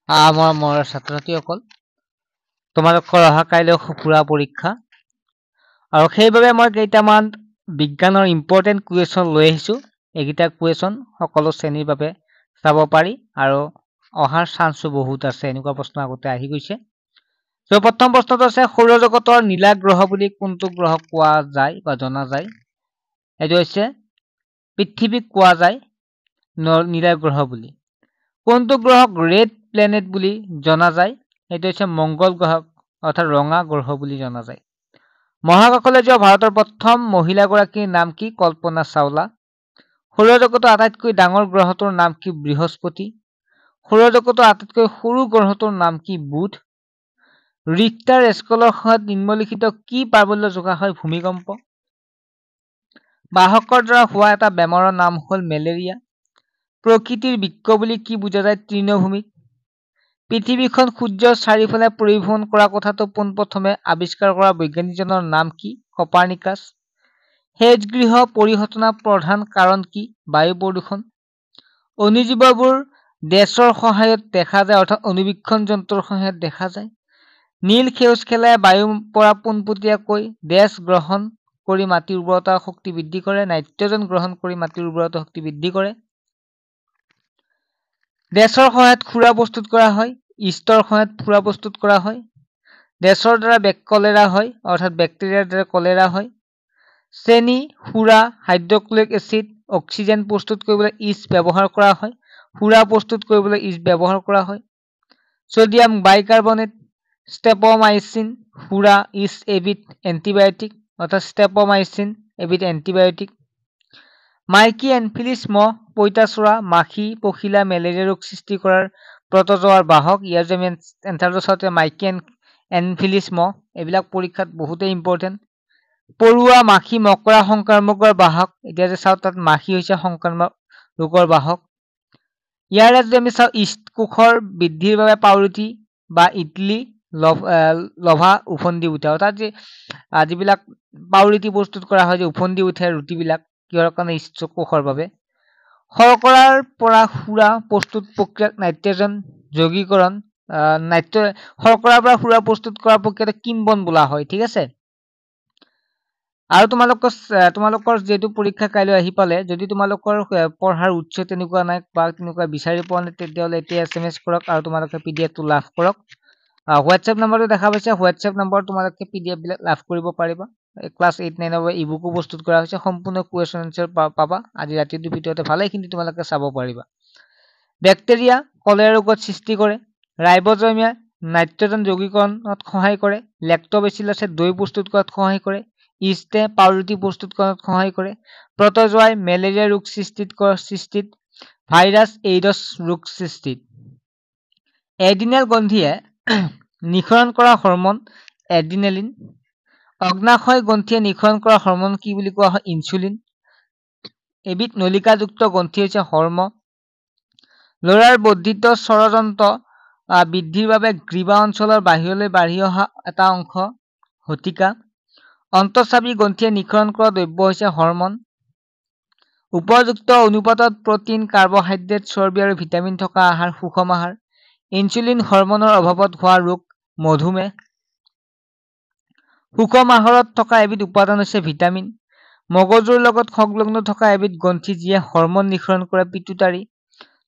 মোৰ ছাত্ৰ ছাত্ৰীসকল, তোমালোকৰ অহা কাইলৈ পুৰা পৰীক্ষা আৰু সেইবাবে মই কেইটামান বিজ্ঞানৰ ইম্পৰ্টেণ্ট কুৱেশ্যন লৈ আহিছো। এইকেইটা কুৱেশ্যন সকলো শ্ৰেণীৰ বাবে চাব পাৰি আৰু অহাৰ চান্সো বহুত আছে। এনেকুৱা প্ৰশ্ন আগতে আহি গৈছে। ত' প্ৰথম প্ৰশ্নটো আছে সৌৰজগতৰ নীলা গ্ৰহ বুলি কোনটো গ্ৰহক কোৱা যায় বা জনা যায়? এইটো হৈছে পৃথিৱীক কোৱা যায় নীলা গ্ৰহ বুলি। কোনটো গ্ৰহক ৰেড প্লেনেট বুলি জনা যায়? এইটো হৈছে মংগল গ্ৰহক অৰ্থাৎ ৰঙা গ্ৰহ বুলি জনা যায়। মহাকাশলৈ যোৱা ভাৰতৰ প্ৰথম মহিলাগৰাকীৰ নাম কি? কল্পনা চাওলা। সৌৰজগতৰ আটাইতকৈ ডাঙৰ গ্ৰহটোৰ নাম কি? বৃহস্পতি। সৌৰজগতৰ আটাইতকৈ সৰু গ্ৰহটোৰ নাম কি? বুধ। ৰিক্টাৰ স্কেলৰ সহায়ত নিম্নলিখিত কি প্ৰাবল্য জোখা হয়? ভূমিকম্প। বাহকৰ দ্বাৰা হোৱা এটা বেমাৰৰ নাম হ'ল মেলেৰিয়া। প্ৰকৃতিৰ বৃক্ক বুলি কি বুজা যায়? তৃণভূমিক। পৃথিৱীখন সূৰ্যৰ চাৰিওফালে পৰিভ্ৰমণ কৰা কথাটো পোনপ্ৰথমে আৱিষ্কাৰ কৰা বৈজ্ঞানিকজনৰ নাম কি? কপাৰ্নিকাছ। সেউজগৃহ পৰিঘটনাৰ প্ৰধান কাৰণ কি? বায়ু প্ৰদূষণ। অণুজীৱবোৰ ডেছৰ সহায়ত দেখা যায় অৰ্থাৎ অণুবীক্ষণ যন্ত্ৰৰ সহায়ত দেখা যায়। নীল সেউজ খেলাই বায়ুৰ পৰা পোনপটীয়াকৈ ডেছ গ্ৰহণ কৰি মাটিৰ উৰ্বৰতা শক্তি বৃদ্ধি কৰে। নাইট্ৰজেন গ্ৰহণ কৰি মাটিৰ উৰ্বৰতা শক্তি বৃদ্ধি কৰে। ডেছৰ সহায়ত সুৰা প্ৰস্তুত কৰা হয়। ইষ্টৰ সহায়ত সুৰা প্ৰস্তুত কৰা হয়। ডেছৰ দ্বাৰা কলেৰা হয় অৰ্থাৎ বেক্টেৰিয়াৰ দ্বাৰা কলেৰা হয়। চেনি, সুৰা, হাইড্ৰক্লোৰিক এচিড, অক্সিজেন প্ৰস্তুত কৰিবলৈ ইষ্ট ব্যৱহাৰ কৰা হয়। সুৰা প্ৰস্তুত কৰিবলৈ ইষ্ট ব্যৱহাৰ কৰা হয়। ছডিয়াম বাইকাৰ্বনেট, ষ্ট্ৰেপমাইচিন, সুৰা, ইষ্ট এবিধ এণ্টিবায়টিক অৰ্থাৎ ষ্ট্ৰেপমাইচিন এবিধ এণ্টিবায়টিক। মাইকী এনফিলিছ মহ, পইতাচোৰা, মাখি, পখিলা, মেলেৰিয়া ৰোগ সৃষ্টি কৰাৰ প্ৰটোজোৱাৰ বাহক। ইয়াৰ যে আমি এন্সাৰটো চাওঁতে মাইকী এনফিলিছ মহ, এইবিলাক পৰীক্ষাত বহুতেই ইম্পৰ্টেণ্ট। পৰুৱা, মাখি, মকৰা সংক্ৰামকৰ বাহক। এতিয়া যে চাওঁ তাত মাখি হৈছে সংক্ৰামক ৰোগৰ বাহক। ইয়াৰে যদি আমি চাওঁ ইষ্ট কোষৰ বৃদ্ধিৰ বাবে পাউৰুটি বা ইডলি লভা উফন্দি উঠে অৰ্থাৎ যে যিবিলাক পাউৰুটি প্ৰস্তুত কৰা হয় যে উফন্দি উঠে ৰুটিবিলাক কিহৰ কাৰণে? ইষ্ট কোষৰ বাবে। শৰ্কৰাৰ পৰা সুৰা প্ৰস্তুত প্ৰক্ৰিয়াক নাইট্ৰজেন যৌগীকৰণ শৰ্কৰাৰ পৰা সুৰা প্ৰস্তুত কৰা প্ৰক্ৰিয়াটো কিম্বন বোলা হয়। ঠিক আছে। আৰু তোমালোকৰ যিহেতু পৰীক্ষা কাইলৈ আহি পালে, যদি তোমালোকৰ পঢ়াৰ উৎস তেনেকুৱা নাই বা তেনেকুৱা বিচাৰি পোৱা নাই, তেতিয়াহ'লে এতিয়া SMS কৰক আৰু তোমালোকে PDF টো লাভ কৰক। হোৱাটছএপ নম্বৰটো দেখা পাইছে, হোৱাটছএপ নম্বৰ তোমালোকে PDF বিলাক লাভ কৰিব পাৰিবা। ক্লাছ 8-9ৰ বাবে ইবুকো প্ৰস্তুত কৰা হৈছে। সম্পূৰ্ণ কুৱেশ্যন এনচাৰ পাবা আজি ৰাতিটোৰ ভিতৰতে, ভালেখিনি তোমালোকে চাব পাৰিবা। বেক্টেৰিয়া কলেৰা ৰোগত সৃষ্টি কৰে। ৰাইবজমিয়া নাইট্ৰজেন যৌগীকৰণত সহায় কৰে। লেক্টোবেচিলাছে দৈ প্ৰস্তুত কৰাত সহায় কৰে। ইষ্টে পাউৰুটি প্ৰস্তুত কৰাত সহায় কৰে। প্ৰটোজোৱাই মেলেৰিয়া ৰোগ সৃষ্টিত, ভাইৰাছ এইডছ ৰোগ সৃষ্টিত। এডিনেল গ্ৰন্থিয়ে নিঃসৰণ কৰা হৰমন এডিনেলিন। অগ্নাশয় গ্ৰন্থিয়ে নিঃসৰণ কৰা হৰমন কি বুলি কোৱা হয়? ইনচুলিন। এবিধ নলিকাযুক্ত গ্ৰন্থি হৈছে হৰ্ম। ল'ৰাৰ বৰ্ধিত ষড়যন্ত্ৰ বৃদ্ধিৰ বাবে গ্ৰীবা অঞ্চলৰ বাহিৰলৈ বাঢ়ি অহা এটা অংশ শতিকা। অন্তঃস্ৰাৱী গ্ৰন্থিয়ে নিঃসৰণ কৰা দ্ৰব্য হৈছে হৰমন। উপযুক্ত অনুপাতত প্ৰটিন, কাৰ্বহাইড্ৰেট, চৰ্বি আৰু ভিটামিন থকা আহাৰ সুষম আহাৰ। ইনচুলিন হৰমনৰ অভাৱত হোৱা ৰোগ মধুমেহ। সুষম আহাৰত থকা এবিধ উপাদান হৈছে ভিটামিন। মগজুৰ লগত সংলগ্ন থকা এবিধ গ্ৰন্থি যিয়ে হৰমন নিঃসৰণ কৰে পিটুটাৰী।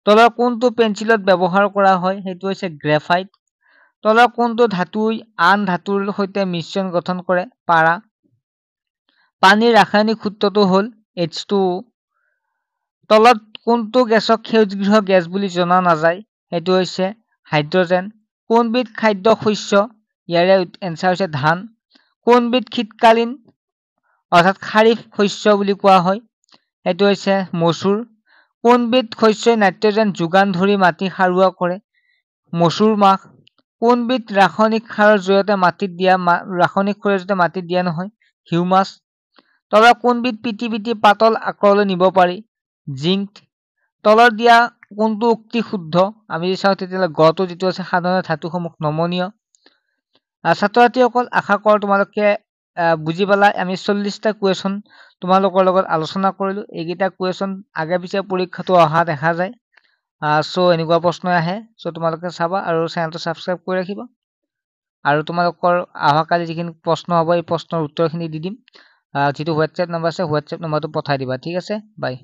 তলৰ কোনটো পেঞ্চিলত ব্যৱহাৰ কৰা হয়? সেইটো হৈছে গ্ৰেফাইট। তলৰ কোনটো ধাতুই আন ধাতুৰ সৈতে মিশ্ৰণ গঠন কৰে? পাৰা। পানীৰ ৰাসায়নিক সূত্ৰটো হ'ল H2O। তলত কোনটো গেছক সেউজগৃহ গেছ বুলি জনা নাযায়? সেইটো হৈছে হাইড্ৰজেন। কোনবিধ খাদ্য শস্য? ইয়াৰে এনচাৰ হৈছে ধান। কোনবিধ শীতকালীন অৰ্থাৎ খাৰিফ শস্য বুলি কোৱা হয়? সেইটো হৈছে মচুৰ। কোনবিধ শস্যই নাইট্ৰজেন যোগান ধৰি মাটি সাৰুৱা কৰে? মচুৰ মাহ। কোনবিধ ৰাসায়নিক সাৰৰ জৰিয়তে মাটিত দিয়া নহয়? হিউমাছ। তলৰ কোনবিধ পিটি পাতল আকাৰলৈ নিব পাৰি? জিংক। তলৰ দিয়া কোনটো উক্তি শুদ্ধ? আমি যদি চাওঁ তেতিয়াহ'লে গটো যিটো আছে সাধাৰণ ধাতুসমূহ নমনীয়। ছাত্ৰ-ছাত্ৰীসকল আশা কৰোঁ তোমালোকে বুজি পালা। আমি 40টা কুৱেশ্যন তোমালোকৰ লগত আলোচনা কৰিলো। এইকেইটা কুৱেশ্যন আগে পিছে পৰীক্ষাটো অহা দেখা যায়। সো এনেকুৱা প্ৰশ্ন আহে সো তোমালোকে চাবা আৰু চেনেলটো সাবস্ক্ৰাইব কৰি ৰাখিবা আৰু তোমালোকৰ অহাকালি যিখিনি প্ৰশ্ন হ'ব এই প্ৰশ্নৰ উত্তৰখিনি দি দিম যিটো হোৱাটছএপ নম্বৰ আছে হোৱাটছএপ নম্বৰটো পঠাই দিবা ঠিক আছে বাই